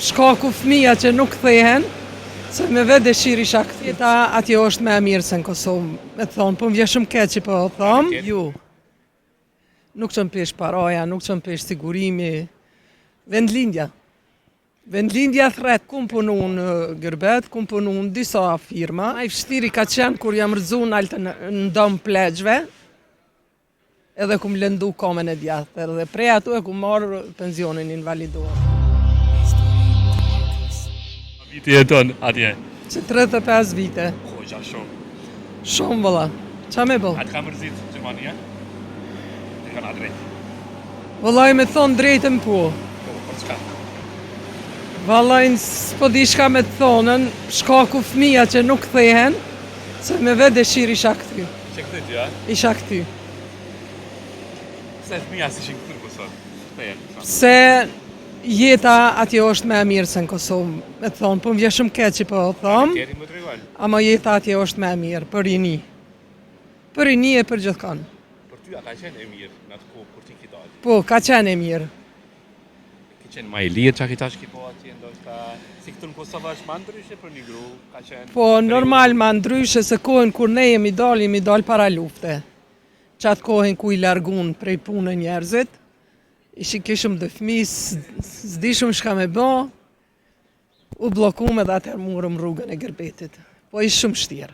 shkaku fëmija që nuk kthehen, se me vetë dëshirë isha këtë. Jeta atje është me e mirë se në Kosovë, me thonë, po më vje shumë keq që po thomë, ju. Nuk që më pesh paraja, nuk që më pesh sigurimi, vendlindja. Vendlindja thret, kum punu në Gërbet, kum punu në disa firma. A i fështiri ka qenë kur jam rëzu në altë në dëmë plegjve, edhe kum lëndu komen e djathë, edhe prej atu e kum marrë pensionin invalidor. Viti jeton atje? Që 35 vite. Hoxha shumë. Shumë vëlla. Qa me bëllë? A të ka mërzit Gjermania? Të ka nga drejt? Vëllaj me thonë drejtën po. Po, për çka? Vëllaj s'po di shka me të thonën, shkaku fëmija që nuk kthehen, se me vetë dëshirë isha këty. Që këtë ty, a? Isha këty. Pse fëmija si ishin këtu në Kosovë? Kthejen. Pse jeta atje është me e mirë se në Kosovë, me thonë, po më vje shumë keq që po thomë, Tjeri më tregon. ama jeta atje është me e mirë, për rini. Për rini e për gjithkan. Për ty a ka qenë e mirë në atë kohë kur ti ki dalë? Po, ka qenë e mirë. Ki qenë ma i lirë qa ki tash ki po atje, ndoshta si këtu në Kosovë është ma ndryshe për një gru, ka qenë... Po, normal ma ndryshe se kohën kur ne jemi dal para lufte. Qatë kohën ku i largun prej punë njerëzit, kishëm dhe fëmi, s'dishëm shka me bo, u blokum edhe atër murëm rrugën e Gërbetit. Po ishë shumë shtirë.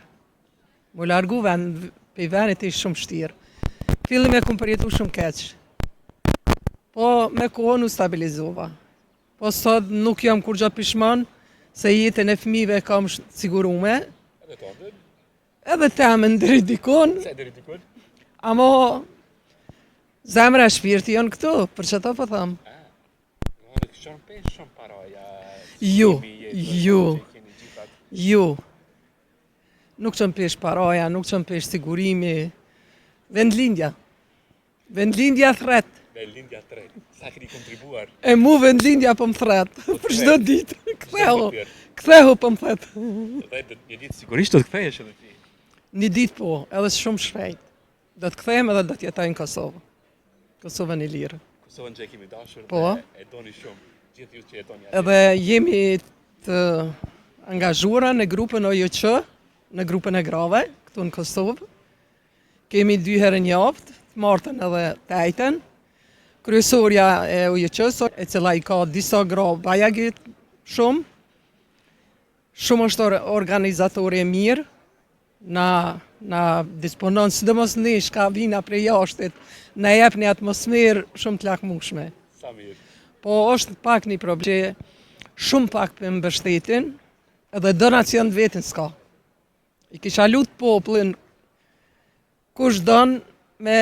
Mu largu pej venit ishë shumë shtirë. Fillim e kum përjetu shumë keqë. Po me kohën u stabilizova. Po sot nuk jam kur gjatë pishman, se jetën e fëmive kam sigurume. Edhe tonë, Edhe temen deri dikon, se deri dikun? amo zemra e shpirti janë këtu, për që ta po thamë. Në këshon pesh shumë paraja... Ju. Nuk që më pesh paraja, nuk që më pesh sigurimi. Vendlindja. Vendlindja thret. Vendlindja tret, sa keni kontribuar? E mu vendlindja po më thret. Për çdo ditë. Kthehu po më thret. Dhe një ditë sigurisht do të kthehesh edhe ti. Një ditë po, edhe shumë shpejt. Do të kthehem edhe do të jetoj në Kosovë. Kosovën e lirë. Kosovën që e kemi dashur Po. dhe e doni shumë. Gjithë ju që jetoni Edhe jemi të angazhuara në grupën OJQ, në grupën e grave, këtu në Kosovë. Kemi 2 herë në javë, të martën edhe të ejten. Kryesorja e OJQ-s, e cila i ka disa gra bajagit shumë. Shumë është organizatori e mirë, na disponon, sidomos ne shka vina prej jashtit, na jep një atmosferë shumë të lakmueshme. Sa mirë. Po është pak një problem që shumë pak për mbështetin, edhe donacion vetën s'ka. I kisha lutë poplin, kush don me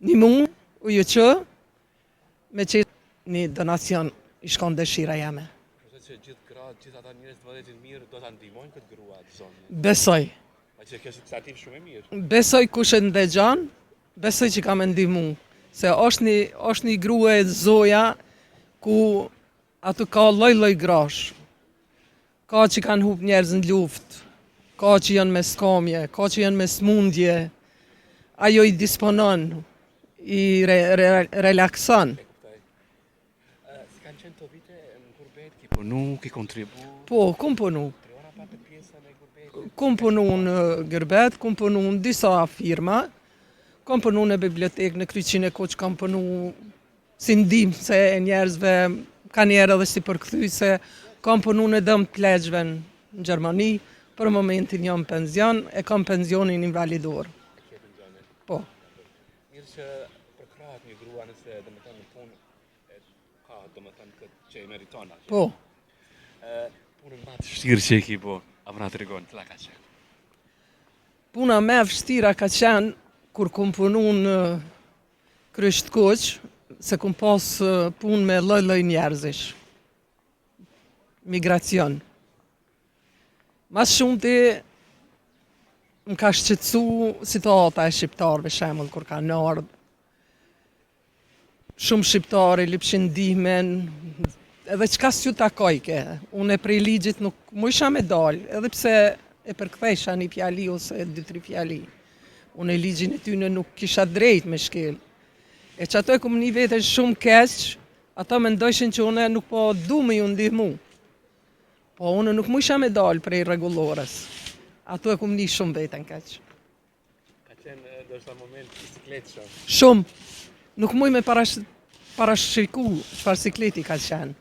një mund, UJQ, me që një donacion i shkon dëshira jeme. Kërse që gjithë gratë, gjithë ata njerëz të vëdhetin mirë, do të ndihmojnë këtë grua atë zonë. Besoj. Pa që kjo është iniciativë shumë e mirë. Besoj kush e ndëgjon, besoj që ka me ndihmu. Se është një grua e zoja ku aty ka lloj grash. Ka që kanë hup njerëz në luftë, ka që janë me skamje, ka që janë me smundje. Ajo i disponon, i relakson. Si kanë qenë të vite në Gurbet, ki punu, ki kontribu? Po, kum punu. Tre ora pa të pjesën e Gurbetit? Kum punu në Gërbet, kum punu në disa firma, kam punu në bibliotekë, në Kryqin e Koç, kam punu si ndihmë se njerëzve, ka njerë edhe si përkthyse, kam punu në dëmë të plegjve në Gjermani, për momentin jam penzion, e kam pensionin invalidor. Po. Mirë që përkrahet një grua nëse dhe më thënë në punë, ka dhe më thënë këtë që i meriton atë. Po. Punën ma të shtirë që e ki po, a më nga të regonë, të la ka qenë? Puna me vështira ka qenë, kur kum punu në Kryq të Koq, se kum pas punë me lloj njerëzish. Migracion. Mas shumti më ka shqetësu situata e shqiptarëve, shembull kur kanë ardhur. Shumë shqiptarë lipshin ndihmën, edhe çka s'ju takojke. Unë prej ligjit nuk mu isha me dalë, edhe pse e përkthesha një fjali ose 2-3 fjali. Unë e ligjin e tyne nuk kisha drejt me shkel. E që ato e kumë një vetën shumë keq, Ata mendojshin që une nuk po du me ju ndihmu. Po une nuk mu isha me dalë prej rregullores. Ato e kum ni shumë veten kaq. Ka qenë ndoshta moment bicikletë shumë. Shumë. Nuk muj me parashiku çfarë sikleti ka qenë.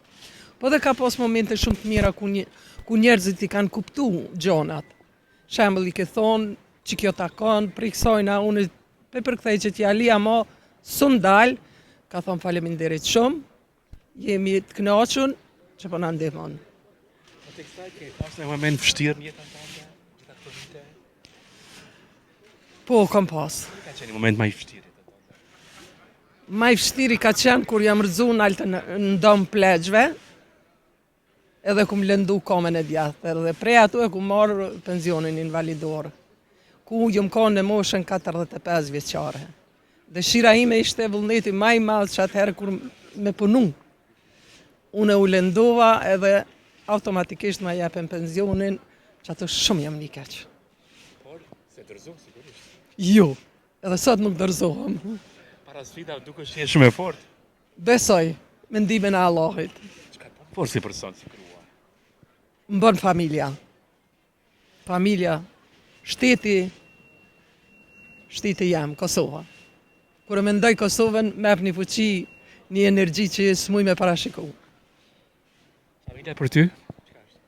Po dhe ka pas momente shumë të mira ku njerëzit i kanë kuptu gjonat. Shembull i ke thonë që kjo takon, prej kësajna unë pe përkthej që t'ja li ama sun dal, ka thonë faleminderit shumë, jemi të kënaqur që po na ndihmon. Po tek sa ke pas një moment vështirë në jetën tënde, gjitha këto vite? Po, kam pas. Ka qenë një moment më i vështirë jetën tënde? Ma i vështiri ka qenë kur jam rëzu në dom plegjve, edhe kum lëndu komen e djathër, dhe prej atu e kum marrë pensionin invalidor, ku jom konë në moshën 45 vjeqare. Dëshira ime ishte vullneti maj madhë që atëherë kur me punu. Unë u lëndova edhe automatikisht ma jepen pensionin, që ato shumë jam një keq. Por, se dërzo, sigurisht. Jo, edhe sot nuk dërzohem. Para sfida dukesh je shumë e fortë. Besoj, mendimin e Allahit. Çka po fortë si person, si grua? Më bën familja. Familja, shteti jam, Kosova. Kur e mendoj Kosovën, me ap një fuqi, një energji që s'muj me parashiku. Familja për ty? Çka është?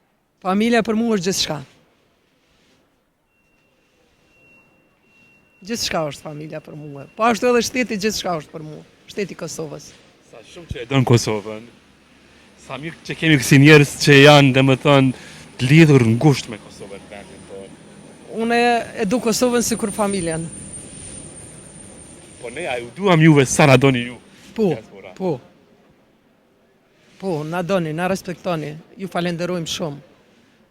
Familja për mu është gjithçka. Gjithçka është familja për mua. Po ashtu edhe shteti gjithçka është për mua. Shteti i Kosovës. Sa shumë që e don Kosovën. Sa mirë që kemi kësi njerëz që janë, domethënë, të lidhur ngushtë me Kosovën vendin tonë. Unë e du Kosovën sikur familjen. Po ne a ju duam juve sa na doni ju. Po, Diaspora. po. Po, na doni, na respektoni. Ju falenderojmë shumë.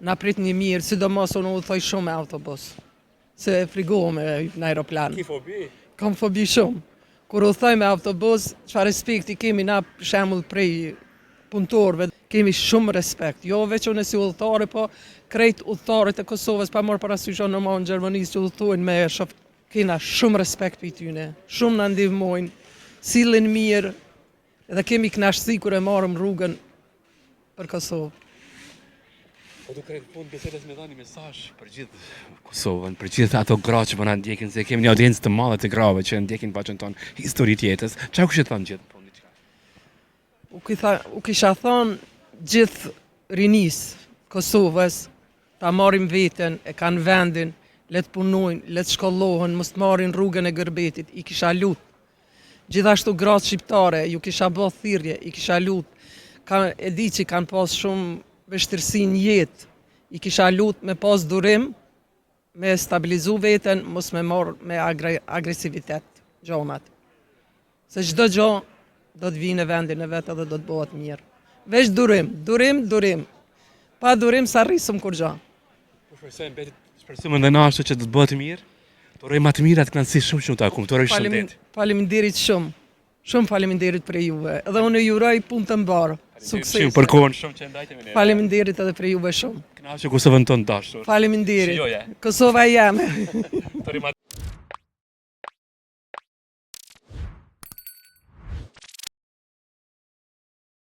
Na pritni mirë, sidomos unë u thoj shumë me autobus. Se frigohem në aeroplan. Ki fobi? Kam fobi shumë. Kur u thoj me autobus, çfarë respekti kemi na për shembull prej punëtorëve, kemi shumë respekt. Jo veç unë si udhëtare, po krejt udhëtarët e Kosovës, pa marrë parasysh në në Gjermanisë që udhëtojnë me shof, kena shumë respekt për tyne. Shumë na ndihmojnë, sillen mirë, edhe kemi kënaqësi kur e marrëm rrugën për Kosovë. Po duke në fund bisedës me dhani mesazh për gjithë Kosovën, për gjithë ato gra që po na ndjekin, se kemi një audiencë të madhe të grave që ndjekin paçën tonë histori të jetës. Çfarë kush e thon gjithë po diçka? U kisha thonë gjithë rinis Kosovës, ta marrim veten, e kanë vendin, le të punojnë, le të shkollohen, mos të marrin rrugën e gërbetit, i kisha lut. Gjithashtu gratë shqiptare, ju kisha bë thirrje, i kisha lut. E di që kanë pas shumë vështirësi në jetë, i kisha lut me pas durim, me stabilizu veten, mos me marrë me agresivitet gjonat. Se çdo gjë do të vinë në vendin e vetë dhe do të bëhet mirë. Veç durim. Pa durim sa rrisëm kur gjë. Po shpresojmë ndaj na ashtu që do të bëhet mirë. Të uroj më të mirat, kënaqësi shumë të akum. Të uroj shëndet. Faleminderit shumë. Shumë faleminderit për juve. Edhe unë ju uroj punë të mbarë. Sukses. Për kohën shumë që ndajtemi ne. Faleminderit edhe për juve shumë. Kënaqë Kosovën tonë dashur. Faleminderit. Shijoje. Kosova jam.